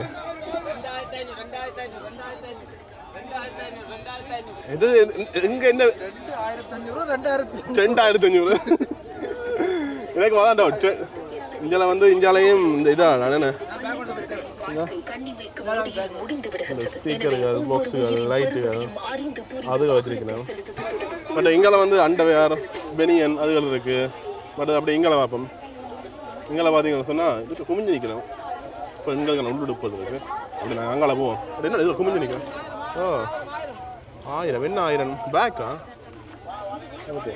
இது இங்கே என்ன 2500 எனக்கு வாதான் டவுட் இங்கே வந்து இந்தியாலையும் இந்த இதான் நானே இந்த ஸ்பீக்கர்கள் பாக்ஸுகள் லைட்டுகள் அதுகள் வச்சிருக்கேன் பட் இங்கே வந்து அண்டர்வேர் பெனியன் அதுகள் இருக்குது பட் அப்படி இங்கே பார்ப்போம் இங்கே பார்த்தீங்கன்னு சொன்னால் இதுக்கு குமிஞ்சு நிற்கிறோம் பெண்களுக்கு உள்ளுடுப்பது இருக்குது அப்படி நாங்கள் அங்கே போவோம் அப்படி என்ன இதில் குமிஞ்சு நிற்கிறோம் ஓ 1000 என்ன 1000 பேக்கா ஓகே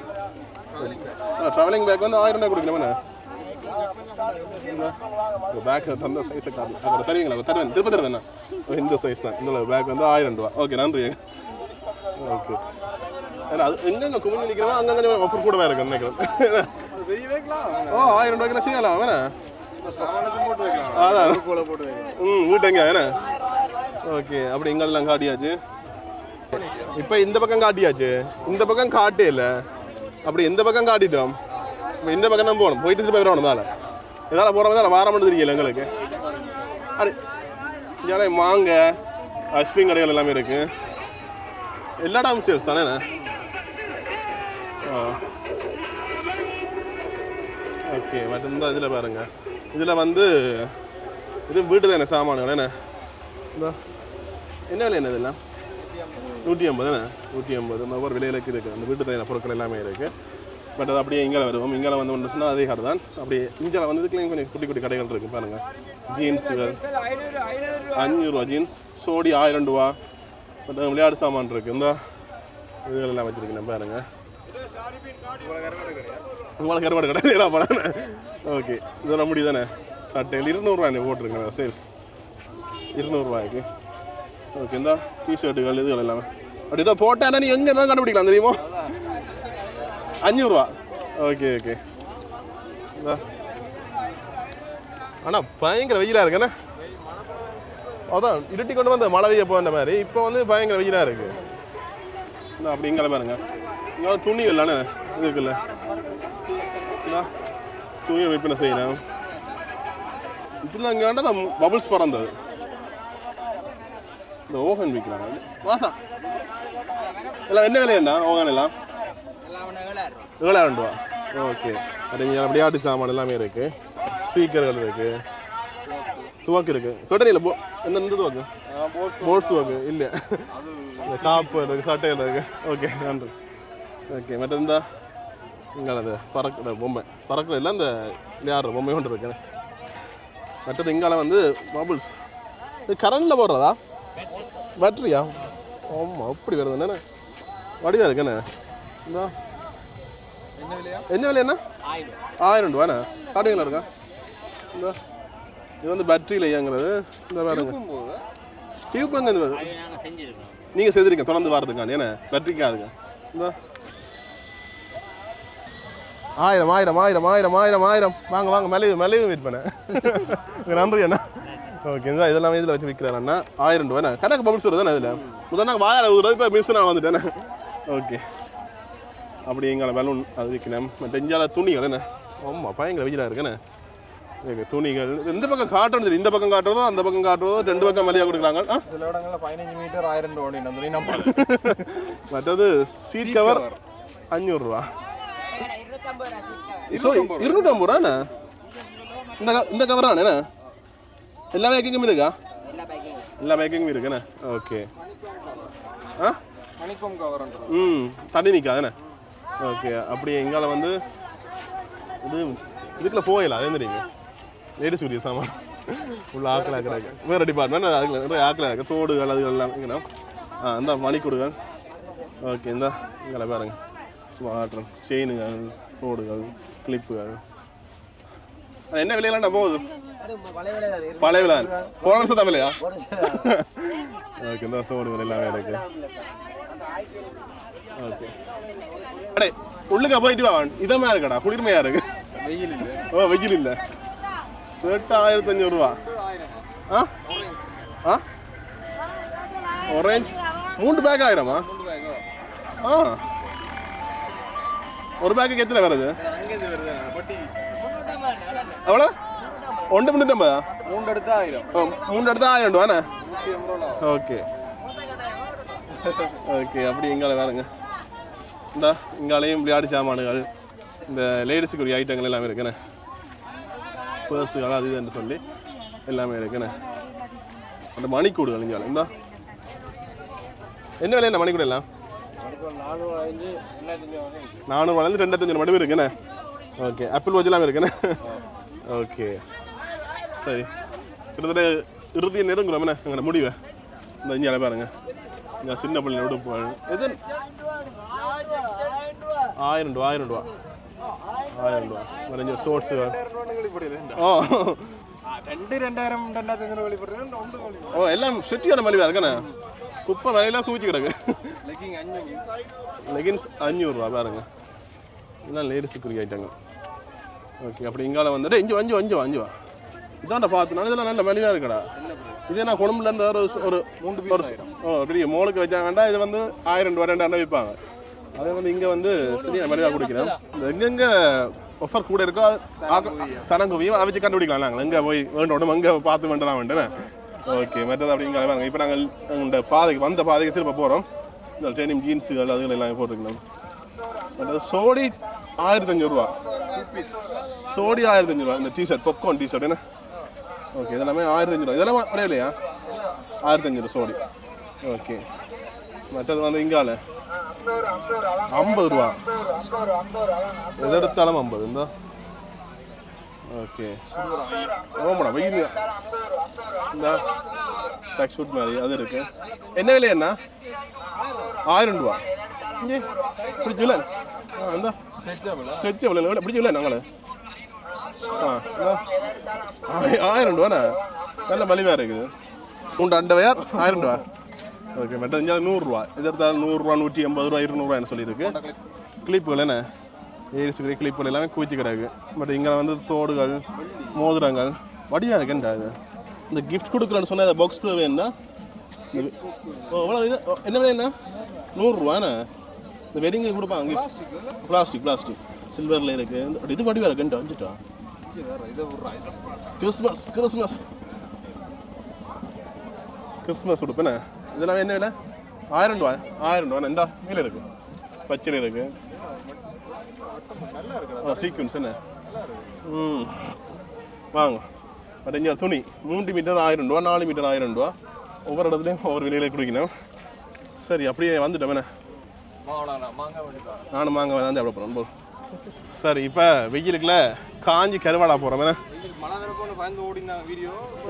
ட்ராவலிங் பேக் வந்து 1000 ரூபாய் கொடுக்கணுமே பேக் தந்த சைஸை காரணம் தருவீங்களா தருவேன் திருப்ப தருவேண்ணா இந்த சைஸ் தான் இந்த பேக் வந்து 1000 ரூபா ஓகே நன்றி ஓகே ஏன்னா அது எங்கெங்கே குமிஞ்சு நிற்கிறோம் அங்கங்கே ஆஃபர் கூடவே இருக்குன்னு நினைக்கிறேன் ஓ 1000 ரூபாய்க்கு செய்யலாம் வேணா அதான் வீட்டு எங்க வேணா ஓகே அப்படி இங்கெல்லாம் காட்டியாச்சு இப்போ இந்த பக்கம் காட்டியாச்சு இந்த பக்கம் காட்டே இல்லை அப்படி இந்த பக்கம் காட்டிட்டோம் இப்போ இந்த பக்கம் தான் போகணும் போயிட்டு திருப்பி வரணும் தானே இதால் போகிற தான் வாரம் மட்டும் தெரியல எங்களுக்கு அப்படி இங்கே மாங்க ஐஸ்கிரீம் கடைகள் எல்லாமே இருக்குது எல்லா இடமும் சேல்ஸ் தானே ஓகே மற்ற இந்த இதில் பாருங்க இதில் வந்து இது வீட்டு தானே சாமான்கள் என்ன என்ன விலை என்ன இதெல்லாம் 150 தானே 150 ஒவ்வொரு விலையில இருக்குது அந்த வீட்டு தேவையான பொருட்கள் எல்லாமே இருக்குது பட் அது அப்படியே இங்கே வருவோம் இங்கே வந்து ஒன்று சொன்னால் அதே கடை தான் அப்படியே இங்கே வந்து இதுக்குள்ளேயும் கொஞ்சம் குட்டி குட்டி கடைகள் இருக்குது பாருங்கள் ஜீன்ஸுகள் 500 ரூபா ஜீன்ஸ் சோடி 1000 ரூபா பட் விளையாட்டு சாமான் இருக்குது இந்த இதுகள் எல்லாம் வச்சுருக்கேன் பாருங்கள் உங்களுக்கு கருவாடு கடை நேராக போனேன் ஓகே இதெல்லாம் முடி தானே சட்டைகள் 200 ரூபாய் போட்டிருக்கேன் சேல்ஸ் 200 ரூபாய்க்கு ஓகே இந்த டிஷர்ட்டுகள் இதுகள் எல்லாமே அப்படி இதை போட்டேன்னா நீ எங்கே தான் கண்டுபிடிக்கலாம் தெரியுமோ 500 ரூபா ஓகே ஓகே ஆனால் பயங்கர வெயிலாக இருக்குண்ணே அதான் இருட்டி கொண்டு வந்து மழை பெய்ய போகிற மாதிரி இப்போ வந்து பயங்கர வெயிலாக இருக்குது இல்லை அப்படி இங்கே பாருங்க இங்கே துணி இல்லைண்ணே இதுக்குல்ல துணி விற்பனை செய்யணும் இப்படிலாம் இங்கே வேண்டாம் பபுள்ஸ் பறந்தது இந்த ஓகன் விற்கிறாங்க மாசம் எல்லாம் என்ன விலையண்டா ஓகன் எல்லாம் 7000 ரூபா ஓகே அது இங்கே விளையாட்டு சாமான் எல்லாமே இருக்குது ஸ்பீக்கர்கள் இருக்குது துவக்கு இருக்குது கொட்டனியில் என்ன இந்த துவக்கு போட்ஸ் துவக்கு இல்லை இந்த காப்பு இருக்குது சட்டையில் இருக்குது ஓகே நன்றி ஓகே மற்ற இந்த இங்கே அது பறக்கிற பொம்மை பறக்கிற இல்லை இந்த விளையாடுற பொம்மை கொண்டு இருக்கு மற்றது இங்கால வந்து பபுள்ஸ் இது கரண்டில் போடுறதா பேட்டரியா ஆமாம் அப்படி வருது என்னண்ணே வடிவாக இருக்குண்ணே இந்த என்ன விலை என்ன 1000 ரூபாண்ணே காட்டுங்களா இருக்கா இந்த இது வந்து பேட்டரியில் இயங்குறது இந்த பாருங்க டியூப் எங்கே நீங்கள் செய்திருக்கீங்க தொடர்ந்து வரதுக்காண்டி என்ன பேட்டரிக்காதுங்க இந்த 1000 வாங்க வாங்க மலிவு விற்பனை நன்றி அண்ணா ஓகே இந்த இதெல்லாம் இதில் வச்சு விற்கிறேன் அண்ணா 1000 ரூபாண்ணா கணக்கு பபிள்ஸ் வருது தானே இதில் முதல் நாங்கள் வாயால் ஊறுறது இப்போ மிஸ் நான் வந்துட்டேண்ணே ஓகே அப்படி எங்களை பலூன் அது விற்கணும் மற்ற இஞ்சால துணிகள் என்ன ஆமாம் பயங்கர வெயிலாக இருக்குண்ணே துணிகள் இந்த பக்கம் காட்டுறது சரி இந்த பக்கம் காட்டுறதோ அந்த பக்கம் காட்டுறதோ 2 பக்கம் மலியாக கொடுக்குறாங்க சில இடங்களில் 15 மீட்டர் 1000 ரூபாய் துணி நம்ம மற்றது சீட் கவர் 500 ரூபா ஸோ 250 ரூபாண்ணே இந்த கவர் தானே எல்லா பேக்கிங்கும் இருக்கா எல்லா பேக்கிங்கும் இருக்குண்ணே ஓகே ஆ மணிக்கம் கவர் தண்ணி நிற்காதுண்ணே ஓகே அப்படி எங்கால வந்து இது இதுக்குள்ள போகலாம் அதே தெரியுங்க லேடிஸ் வீடியோ சாமான் உள்ள ஆக்கலாக இருக்கிறாங்க வேறு டிபார்ட்மெண்ட் அதுக்கு நிறைய ஆக்கலாக இருக்குது தோடுகள் அதுகள் எல்லாம் இருக்கணும் இந்த மணிக்கூடுகள் ஓகே இந்த இங்கே பாருங்க சும்மா ஆட்டுறோம் செயினுகள் தோடுகள் கிளிப்புகள் என்ன விலையெல்லாம் போகுது பழைய விலை போன வருஷம் தான் விலையா ஓகே இந்த தோடுகள் எல்லாமே இருக்கு ஓகே அடே உள்ளுக்க போயிட்டு வா இதமாக இருக்கடா குளிர்மையாக இருக்கு வெயில் இல்லை வெயில் இல்லை ஷர்ட் 1500 ரூபா ஆ ஆ orange 3 பேக் 1000 ஆ ஒரு பேக்கு எத்தனை வருது எவ்வளோ 1.50 3 எடுத்தா 1000 3 எடுத்தா 1000 ரூபாண்ணே ஓகே ஓகே அப்படி எங்கால வேறுங்க இந்த இங்காலையும் விளையாட்டு சாமான்கள் இந்த லேடிஸுக்குரிய ஐட்டங்கள் எல்லாமே இருக்குண்ணே பர்ஸுகள் அது இதுன்னு சொல்லி எல்லாமே இருக்குண்ணே அந்த மணிக்கூடுகள் இங்கே இந்த என்ன விலை என்ன மணிக்கூடு எல்லாம் 400 2500 மட்டும் இருக்குண்ணே ஓகே ஆப்பிள் வாட்ச் எல்லாமே இருக்குண்ணே ஓகே சரி கிட்டத்தட்ட இறுதியை நெருங்குறோம்ண்ணே அங்கே முடிவை இந்த இங்கே பாருங்க இங்கே சின்ன பிள்ளை உடுப்பு எது 1000 ரூபா 1000 ரூபா நிறைய ஷோர்ட்ஸு ஓ 2000 ஓ எல்லாம் செட்டியான மலிவாக இருக்கண்ணே குப்பை விலையெல்லாம் குவிச்சு கிடக்கு லெகின்ஸ் 500 ரூபா பாருங்க இதெல்லாம் லேடிஸுக்குரிய ஐட்டங்கள் ஓகே அப்படி இங்கால வந்துட்டு அஞ்சு இதான்டா பார்த்து இதெல்லாம் நல்ல மலிவாக இருக்குடா இதே நான் கொழும்புலேருந்து ஒரு 3 ஓ பெரிய மோளுக்கு வச்சாங்கண்டா இது வந்து 1000 ரூபா 2000 விற்பாங்க அதே வந்து இங்கே வந்து சரியான மலிவாக குடிக்கிறோம் எங்கெங்கே ஆஃபர் கூட இருக்கோ சனங்குவியும் அதை வச்சு கண்டுபிடிக்கலாம் நாங்கள் எங்கே போய் வேண்டோம் எங்கே பார்த்து வேண்டலாம் வேண்டேன் ஓகே மற்றது அப்படிங்கிற பாருங்க இப்போ நாங்கள் இந்த வந்த பாதைக்கு திரும்ப போகிறோம் இந்த ட்ரெயினிங் ஜீன்ஸுகள் அதுகள் எல்லாம் போட்டுருக்கணும் மற்றது சோடி 1500 ரூபா சோடி 1500 ரூபா இந்த டிஷர்ட் பாப்கார்ன் டிஷர்ட் என்ன ஓகே இதெல்லாமே 1500 ரூபா இதெல்லாம் வரையிலையா 1500 சோடி ஓகே மற்றது வந்து இங்கால 50 ரூபா எது எடுத்தாலும் 50 இந்த ஓகே ஓமடா வெயில் இந்த ட்ராக் ஷூட் மாதிரி அது இருக்கு என்ன விலை என்ன 1000 ரூபா இங்கே பிடிச்சில்ல இந்த ஸ்ட்ரெச்சபிள் பிடிச்சில்ல நாங்களே 1000 ரூபாண்ணா நல்ல மலிவாக இருக்குது 3 அண்டவையார் 1000 ரூபா ஓகே மற்ற இங்கே 100 ரூபா இது எடுத்தாலும் 100 ரூபா 150 ரூபா 200 ரூபான்னு சொல்லியிருக்கு கிளிப்புகள் என்ன ஏரிசுக்கிற கிளிப்புகள் எல்லாமே குவிச்சு கிடக்கு பட் இங்கே வந்து தோடுகள் மோதிரங்கள் வடிவாக இருக்குண்டா இது இந்த கிஃப்ட் கொடுக்குறேன்னு சொன்ன பாக்ஸ் வேணுன்னா எவ்வளோ இது என்ன விலை என்ன 100 ரூபாண்ணே இந்த வெட்டிங்கு கொடுப்பாங்க கிஃப்ட் பிளாஸ்டிக் சில்வரில் இருக்குது இது வடிவாக இருக்குன்ட்டு வந்துட்டா கிறிஸ்மஸ் உடுப்புண்ணே இதெல்லாம் என்ன விலை 1000 ரூபா இந்த விலை இருக்கு பச்சை இருக்கு சீக்வன்ஸ் என்ன வாங்க பட் இங்கே துணி 3 மீட்டர் 1000 ரூபா 4 மீட்டர் 1000 ரூபா ஒவ்வொரு இடத்துலையும் ஒவ்வொரு விலையில குடிக்கணும் சரி அப்படியே வந்துட்டோம் என்ன நானும் மாங்க வந்து எவ்வளோ போகிறோம் போதும் சரி இப்போ வெயிலுக்குள்ள காஞ்சி கருவாடா போகிறோம் என்ன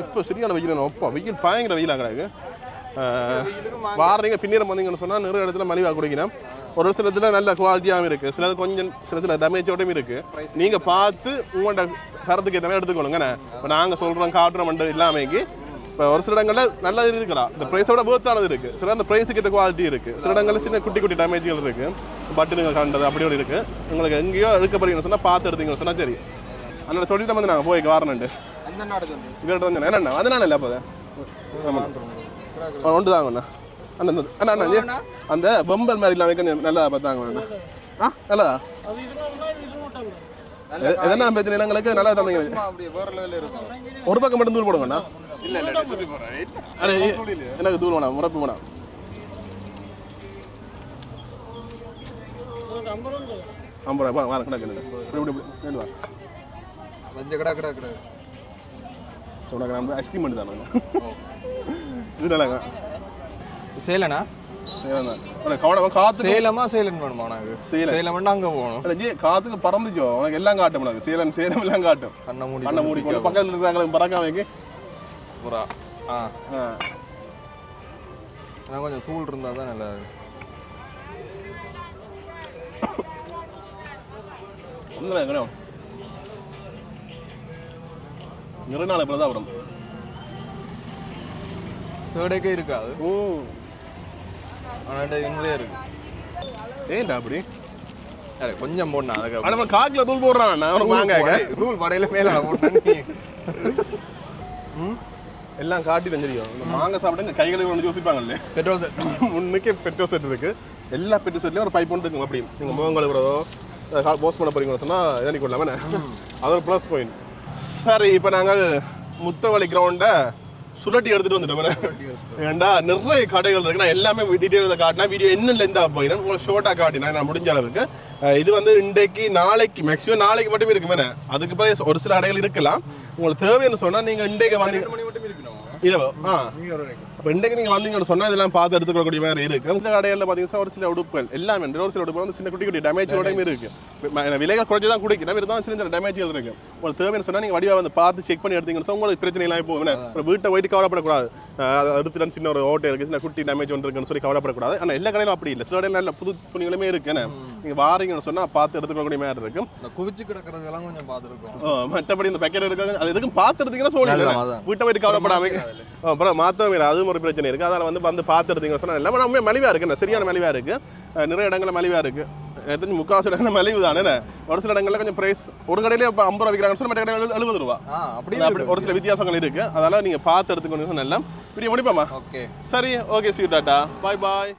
இப்போ சரியான வெயில் ஒப்பா வெயில் பயங்கர வெயிலாக கிடக்கு வாரீங்க பின்னிரம் வந்தீங்கன்னு சொன்னால் நிறைய இடத்துல மலிவாக குடிக்கணும் ஒரு சில இடத்துல நல்ல குவாலிட்டியாகவும் இருக்குது சிலது கொஞ்சம் சில டேமேஜோடையும் இருக்குது நீங்கள் பார்த்து உங்களோட கருத்துக்கு ஏற்ற மாதிரி எடுத்துக்கொள்ளுங்கண்ணே இப்போ நாங்கள் சொல்கிறோம் காட்டுறோம் இல்லாமைக்கு இப்போ ஒரு சில இடங்களில் நல்ல இது இருக்குடா இந்த ப்ரைஸோட பேர்த்தானது இருக்குது சில அந்த ப்ரைஸுக்கு ஏற்ற குவாலிட்டி இருக்குது சில இடங்களில் சின்ன குட்டி குட்டி டேமேஜ்கள் இருக்குது பட்டனுங்க கண்டது அப்படி ஒன்று இருக்குது உங்களுக்கு எங்கேயோ எடுக்க போறீங்கன்னு சொன்னால் பார்த்து எடுத்தீங்கன்னு சொன்னால் சரி அதனால் சொல்லி தான் வந்து நாங்கள் போய் வரணுண்டு இவர்கிட்ட தான் சொன்னேன் என்னண்ணா அதனால இல்லை அப்போ ஆமாம் ஒன்று தாங்கண்ணா அண்ணா அண்ணா அண்ணா அந்த பொம்பல் மாதிரி இல்லாமல் கொஞ்சம் நல்லா பார்த்தாங்க ஆ நல்லதா எதனா பிரச்சனை எங்களுக்கு நல்லா தந்தீங்க ஒரு பக்கம் மட்டும் தூள் போடுங்கண்ணா எனக்கு தூள் வேணாம் முறப்பு வேணாம் 50 ரூபா வர கிடக்கு இப்படி வா சொன்னாங்க நம்ம ஐஸ்கிரீம் பண்ணி தானே இது நல்லாங்க சேலனா சேலம் கவனம் காத்து சேலமா சேலன் வேணுமா உனக்கு சேலம் அங்கே போகணும் இல்லை ஜி காத்துக்கு பறந்துச்சோ உனக்கு எல்லாம் காட்டும் உனக்கு சேலம் எல்லாம் காட்டும் கண்ணை மூடி கொண்டு பக்கத்தில் இருக்கிறாங்களே பறக்காம வைக்க புறா ஆனால் கொஞ்சம் தூள் இருந்தால் தான் நல்லா ஒன்றும் இருக்கணும் நிறைய நாள் இப்படி தான் வரும் தேர்டேக்கே இருக்காது ஆனால் நிறைய இருக்கு ஏன்டா அப்படி சரி கொஞ்சம் போடணும் அதுக்கு ஆனால் காக்கில் தூள் போடுறான் நான் வாங்க தூள் படையில மேலே போட்டேன் எல்லாம் காட்டி தெரிஞ்சிருக்கோம் இந்த மாங்காய் சாப்பிட்டு கைகளுக்கு ஒன்று யோசிப்பாங்கல்ல பெட்ரோல் செட் முன்னுக்கே பெட்ரோல் செட் இருக்கு எல்லா பெட்ரோல் செட்லையும் ஒரு பைப் ஒன்று இருக்குங்க அப்படி நீங்கள் முகம் கழுவுறதோ போஸ்ட் பண்ண போறீங்கன்னு சொன்னால் இதை கொள்ளாம அது ஒரு ப்ளஸ் பாயிண்ட் சரி இப்போ நாங்கள் முத்தவழி கிரவுண்டை சுழட்டி எடுத்துட்டு வந்துட்டோம் ஏன்டா நிறைய கடைகள் இருக்கு நான் எல்லாமே டீட்டெயிலில் காட்டினா வீடியோ இன்னும் லெந்தாக போயிடும் உங்களுக்கு ஷோர்ட்டாக காட்டினா நான் முடிஞ்ச அளவுக்கு இது வந்து இன்றைக்கு நாளைக்கு மேக்ஸிமம் நாளைக்கு மட்டுமே இருக்குமே அதுக்கு பிறகு ஒரு சில கடைகள் இருக்கலாம் உங்களுக்கு தேவைன்னு சொன்னால் நீங்கள் இன்றைக்கு வந்து இரவு அப்போ இன்றைக்கு நீங்கள் வந்தீங்கன்னு சொன்னால் இதெல்லாம் பார்த்து எடுத்துக்கக்கூடிய மாதிரி இருக்குது இந்த கடைகளில் பார்த்தீங்கன்னா ஒரு சில உடுப்புகள் எல்லாமே ஒரு சில உடுப்புகள் வந்து சின்ன குட்டி குட்டி டேமேஜோடையும் இருக்குது விலைகள் குறைச்சி தான் குடிக்கிறேன் இருந்தாலும் சின்ன டேமேஜ்கள் இருக்குது உங்களுக்கு தேவைன்னு சொன்னால் நீங்கள் வடிவாக வந்து பார்த்து செக் பண்ணி எடுத்தீங்கன்னு சொன்னால் உங்களுக்கு பிரச்சனை இல்லாமல் போகும் வீட்டை போயிட்டு கவலைப்படக்கூடாது அடுத்துட்டு சின்ன ஒரு ஓட்டை இருக்குது சின்ன குட்டி டேமேஜ் ஒன்று இருக்குன்னு சொல்லி கவலைப்படக்கூடாது ஆனால் எல்லா கடையிலும் அப்படி இல்லை சில கடையில் நல்ல புது துணிகளுமே இருக்குன்னு நீங்கள் வாரீங்கன்னு சொன்னால் பார்த்து எடுத்துக்கக்கூடிய மாதிரி இருக்கும் குவிச்சு கிடக்கிறதெல்லாம் கொஞ்சம் பார்த்துருக்கோம் மற்றபடி இந்த பேக்கெட் இருக்காங்க அது எதுக்கும் பார்த்து எடுத்தீங்கன்னா சொல்லி வீட்டை போயிட்டு கவலைப்படாம அப்புறம் மாற்றவே அதுவும் ஒரு பிரச்சனை இருக்குது அதனால் வந்து பார்த்து எடுத்தீங்கன்னு சொன்னால் எல்லாமே நம்ம மலிவாக இருக்குது சரியான மலிவாக இருக்குது நிறைய இடங்களில் மலிவாக இருக்குது எத்தனை முக்கால்வாசி இடங்கள் மலிவு தானே ஒரு சில இடங்களில் கொஞ்சம் ப்ரைஸ் ஒரு கடையிலே இப்போ 50 ரூபா விற்கிறாங்கன்னு சொன்னால் மற்ற கடையில் 70 ரூபா அப்படி ஒரு சில வித்தியாசங்கள் இருக்குது அதனால் நீங்கள் பார்த்து எடுத்துக்கணும் நல்லா வீடியோ முடிப்பாமா ஓகே சரி ஓகே சி டாட்டா பாய் பாய்